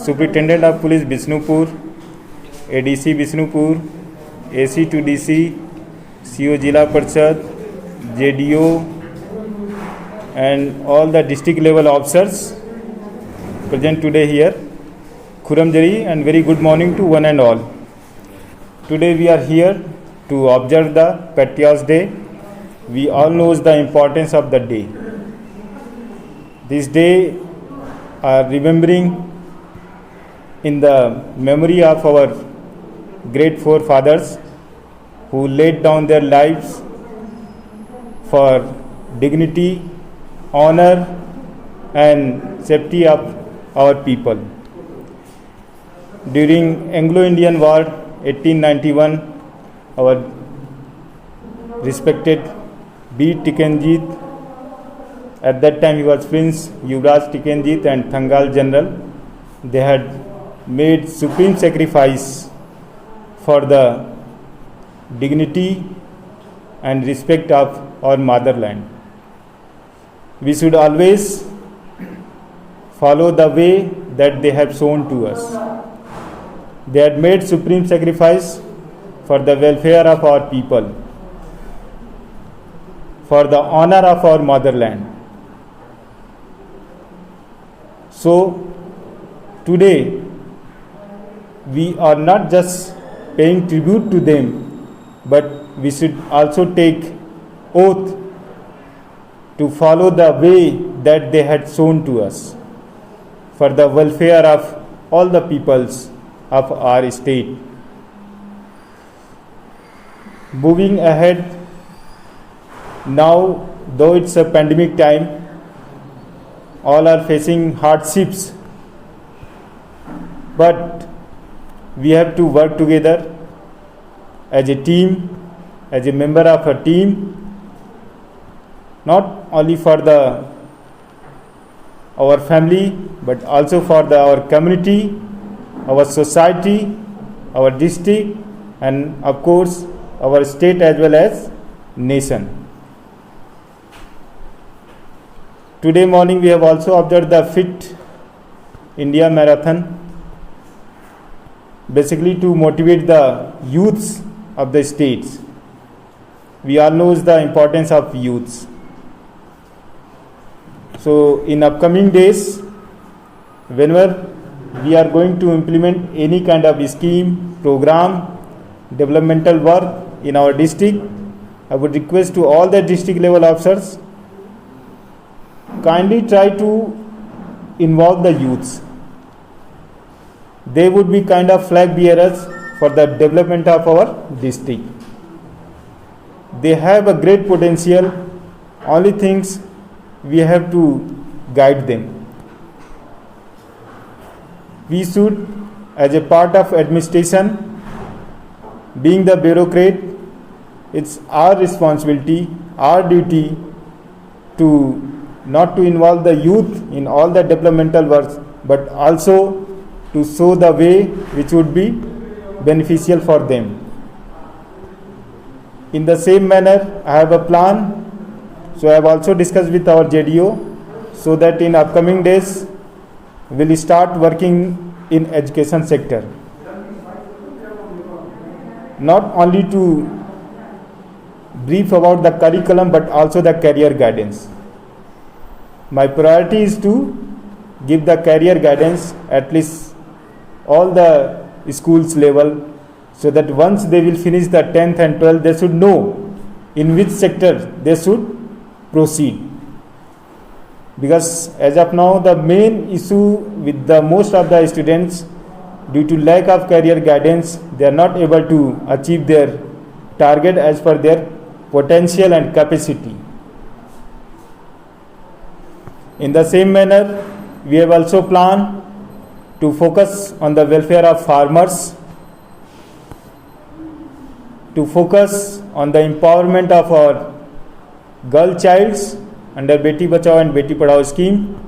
Superintendent of Police Bishnupur, ADC Bishnupur, AC to DC, CO Jila Parshad, JDO, and all the district level officers present today here. Khurram Jari and very good morning to one and all. Today we are here to observe the Patriots Day. We all know the importance of the day. This day are remembering in the memory of our great forefathers who laid down their lives for dignity, honor and safety of our people. During Anglo-Indian War 1891, our respected B. Tikenjit, at that time he was Prince Yuvraj Tikenjit and Thangal General, they had made supreme sacrifice for the dignity and respect of our motherland. We should always follow the way that they have shown to us. They had made supreme sacrifice for the welfare of our people, for the honor of our motherland. So today we are not just paying tribute to them, but we should also take oath to follow the way that they had shown to us for the welfare of all the peoples of our state. Moving ahead, now though it's a pandemic time, all are facing hardships, but we have to work together as a team, as a member of a team, not only for our family, but also for our community, our society, our district, and of course our state as well as nation. Today morning we have also observed the Fit India Marathon, basically to motivate the youths of the states. We all know the importance of youths. So in upcoming days, whenever we are going to implement any kind of scheme, program, developmental work in our district, I would request to all the district level officers, kindly try to involve the youths. They would be kind of flag bearers for the development of our district. They have a great potential, only things we have to guide them. We should, as a part of administration, being the bureaucrat, it's our responsibility, our duty to not to involve the youth in all the developmental works, but also to show the way which would be beneficial for them. In the same manner, I have a plan, so I have also discussed with our JDO, so that in upcoming days we will start working in education sector. Not only to brief about the curriculum, but also the career guidance. My priority is to give the career guidance at least all the schools level, so that once they will finish the 10th and 12th, they should know in which sector they should proceed. Because as of now, the main issue with the most of the students, due to lack of career guidance, they are not able to achieve their target as per their potential and capacity. In the same manner, we have also planned to focus on the welfare of farmers, to focus on the empowerment of our girl childs under Beti Bachao and Beti Padhao scheme,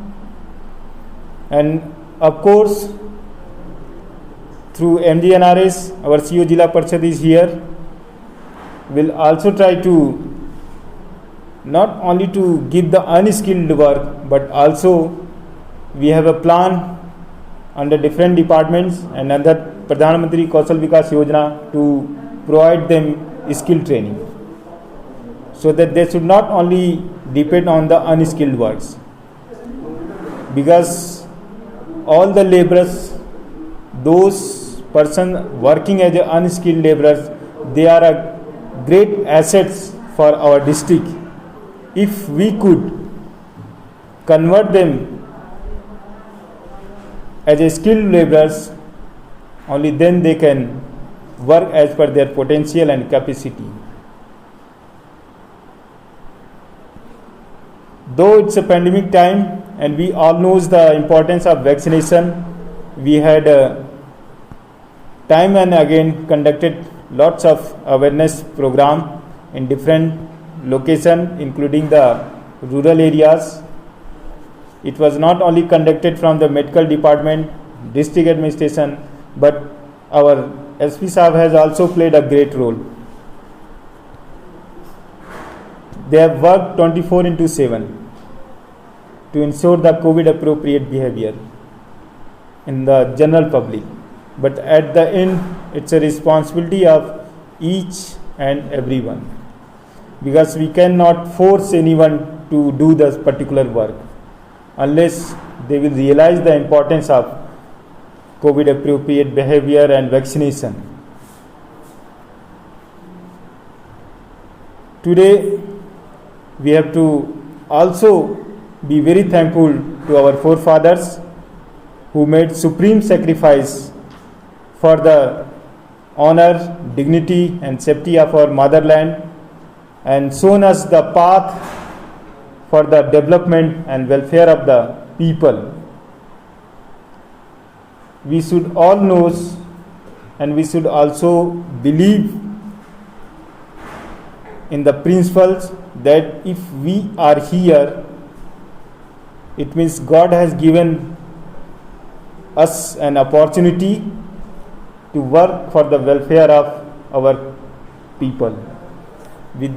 and of course through MGNRS, our CO Jila Parshad is here, will also try to not only to give the unskilled work, but also we have a plan under different departments and under Pradhan Mantri Kaushal Vikas Yojana to provide them skill training, so that they should not only depend on the unskilled works, because all the laborers, those persons working as unskilled laborers, they are a great assets for our district. If we could convert them as a skilled laborers, only then they can work as per their potential and capacity. Though it's a pandemic time and we all knows the importance of vaccination, we had time and again conducted lots of awareness program in different locations, including the rural areas. It was not only conducted from the medical department, district administration, but our SP Saab has also played a great role. They have worked 24/7 to ensure the COVID appropriate behavior in the general public. But at the end, it's a responsibility of each and everyone, because we cannot force anyone to do this particular work unless they will realize the importance of COVID appropriate behavior and vaccination. Today, we have to also be very thankful to our forefathers who made supreme sacrifice for the honor, dignity and safety of our motherland, and shown us the path for the development and welfare of the people. We should all know, and we should also believe in the principles that if we are here, it means God has given us an opportunity to work for the welfare of our people. With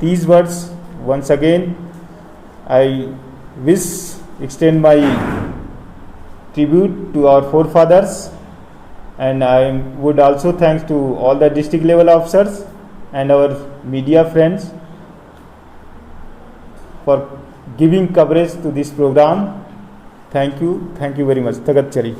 these words, once again, I extend my tribute to our forefathers, and I would also thanks to all the district level officers and our media friends for giving coverage to this program. Thank you very much. Tagat Chari.